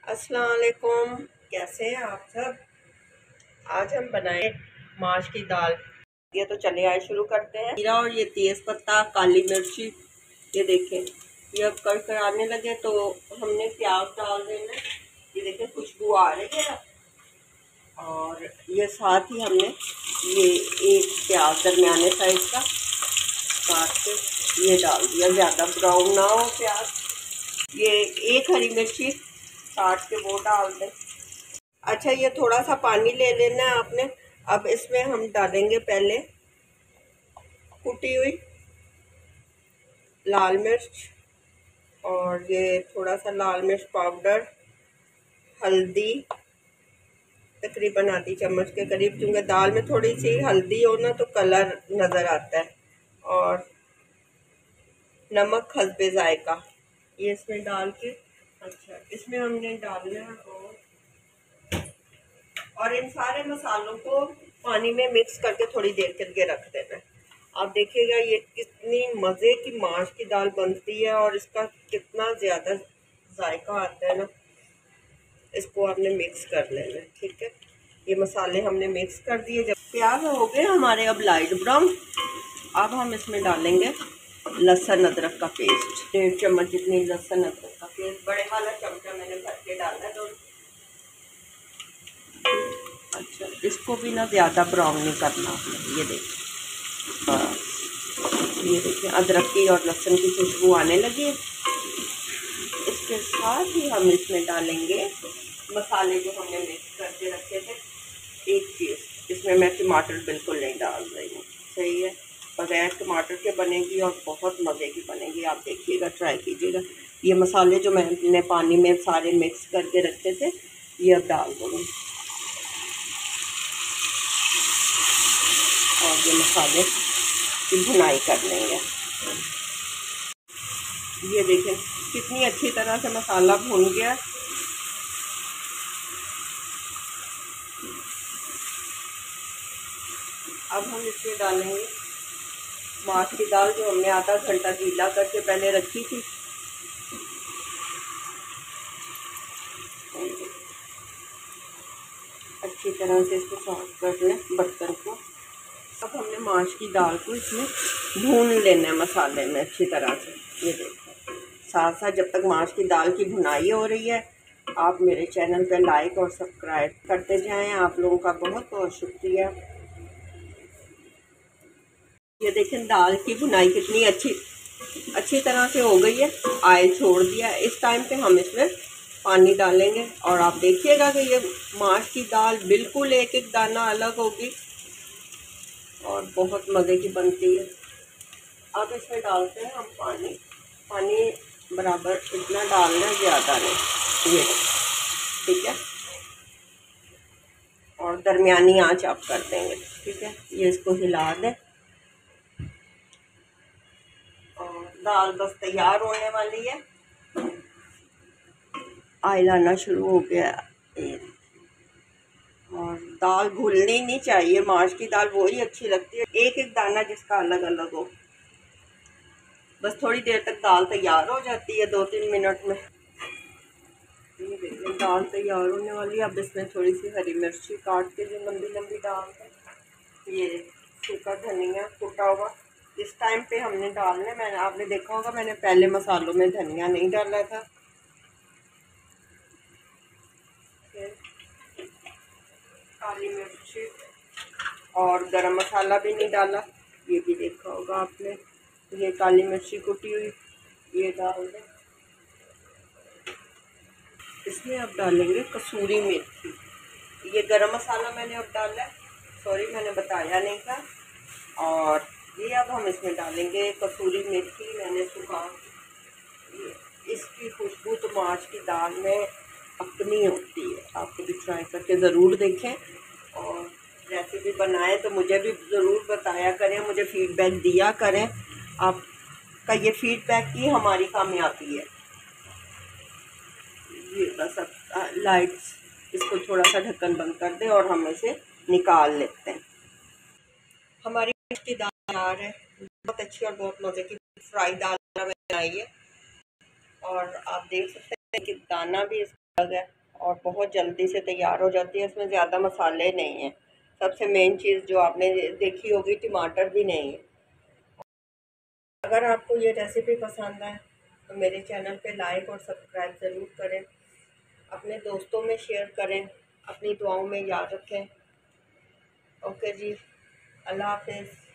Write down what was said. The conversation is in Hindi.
अस्सलाम वालेकुम, कैसे हैं आप सब। आज हम बनाए माश की दाल। ये तो चले आए, शुरू करते हैं। जीरा और ये तेज पत्ता, काली मिर्ची, ये देखें, ये अब कर आने लगे तो हमने प्याज डाल देना। ये देखें खुशबू आ रही है। और ये साथ ही हमने ये एक प्याज दरमियाने साइज का काट के ये डाल दिया, ज़्यादा ब्राउन ना हो प्याज। ये एक हरी मिर्ची काट के वो डाल दें। अच्छा, ये थोड़ा सा पानी ले लेना है आपने। अब इसमें हम डालेंगे पहले कुटी हुई लाल मिर्च, और ये थोड़ा सा लाल मिर्च पाउडर, हल्दी तकरीबन आधी चम्मच के करीब, क्योंकि दाल में थोड़ी सी हल्दी हो ना तो कलर नज़र आता है। और नमक हस्बे जायका, ये इसमें डाल के, अच्छा इसमें हमने डालना है। और इन सारे मसालों को पानी में मिक्स करके थोड़ी देर के लिए रख देना है। आप देखिएगा ये कितनी मज़े की माश की दाल बनती है और इसका कितना ज़्यादा जायका आता है ना। इसको आपने मिक्स कर लेना है, ठीक है। ये मसाले हमने मिक्स कर दिए। जब प्याज हो गए हमारे अब लाइट ब्राउन, अब हम इसमें डालेंगे लहसुन अदरक का पेस्ट। 1.5 चम्मच जितनी लहसुन अदरक का पेस्ट, बड़े वाला चमचा मैंने भर के डाला है। अच्छा, इसको भी ना ज़्यादा ब्राउन नहीं करना आपने। ये देखिए, ये देखिए अदरक की और लहसुन की खुशबू आने लगी है। इसके साथ ही हम इसमें डालेंगे मसाले जो हमने मिक्स करके रखे थे। एक चीज़, इसमें मैं टमाटर बिल्कुल नहीं डाल रही हूँ, सही है। बगैर टमाटर के बनेगी और बहुत मज़े की बनेगी। आप देखिएगा, ट्राई कीजिएगा। ये मसाले जो मैंने पानी में सारे मिक्स करके रखे थे, ये अब डाल दूँगी। और ये मसाले की भुनाई कर लेंगे। ये देखें कितनी अच्छी तरह से मसाला भुन गया। अब हम इसमें डालेंगे माश की दाल जो हमने आधा घंटा गीला करके पहले रखी थी। अच्छी तरह से इसको साफ कर लें बर्तन को। अब हमने माश की दाल को इसमें भून लेना है मसाले में अच्छी तरह से। ये देखो, साथ साथ जब तक माश की दाल की भुनाई हो रही है, आप मेरे चैनल पे लाइक और सब्सक्राइब करते जाएं। आप लोगों का बहुत बहुत शुक्रिया। ये देखें दाल की भुनाई कितनी अच्छी तरह से हो गई है। ऑयल छोड़ दिया। इस टाइम पे हम इसमें पानी डालेंगे और आप देखिएगा कि ये माश की दाल बिल्कुल एक एक दाना अलग होगी और बहुत मज़े की बनती है। अब इसमें डालते हैं हम पानी बराबर इतना डालना है, ज़्यादा नहीं। ये ठीक है, और दरमियानी आंच आप कर देंगे, ठीक है। ये इसको हिला दें और दाल बस तैयार होने वाली है। ऑयल आना शुरू हो गया। और दाल घुलनी नहीं चाहिए। माश की दाल वही अच्छी लगती है, एक एक दाना जिसका अलग अलग हो। बस थोड़ी देर तक दाल तैयार हो जाती है, 2-3 मिनट में। ये देखिए दाल तैयार होने वाली है। अब इसमें थोड़ी सी हरी मिर्ची काट के जो लंबी लंबी डाल दें। ये सूखा धनिया कुटा हुआ इस टाइम पे हमने डालना है। आपने देखा होगा मैंने पहले मसालों में धनिया नहीं डाला था। काली मिर्ची और गरम मसाला भी नहीं डाला, ये भी देखा होगा आपने। ये काली मिर्ची कुटी हुई ये डाल दें। इसमें अब डालेंगे कसूरी मेथी। ये गरम मसाला मैंने अब डाला है, सॉरी मैंने बताया नहीं था। और ये अब हम इसमें डालेंगे कसूरी मेथी। मैंने सुखा, इसकी खुशबू तो माश की दाल में अपनी होती है। आप भी ट्राई करके ज़रूर देखें और रेसिपी बनाएं तो मुझे भी ज़रूर बताया करें, मुझे फीडबैक दिया करें। आपका ये फीडबैक ही हमारी कामयाबी है। ये बस अब लाइट्स, इसको थोड़ा सा ढक्कन बंद कर दें और हम इसे निकाल लेते हैं। हमारी की दाल तैयार है, बहुत अच्छी और बहुत मज़े की फ्राई दाल बनाई है। और आप देख सकते हैं कि दाना भी इसका अलग है। और बहुत जल्दी से तैयार हो जाती है। इसमें ज़्यादा मसाले नहीं हैं। सबसे मेन चीज़ जो आपने देखी होगी, टमाटर भी नहीं है। अगर आपको ये रेसिपी पसंद है तो मेरे चैनल पे लाइक और सब्सक्राइब ज़रूर करें, अपने दोस्तों में शेयर करें, अपनी दुआओं में याद रखें। ओके जी, अल्लाह हाफिज़।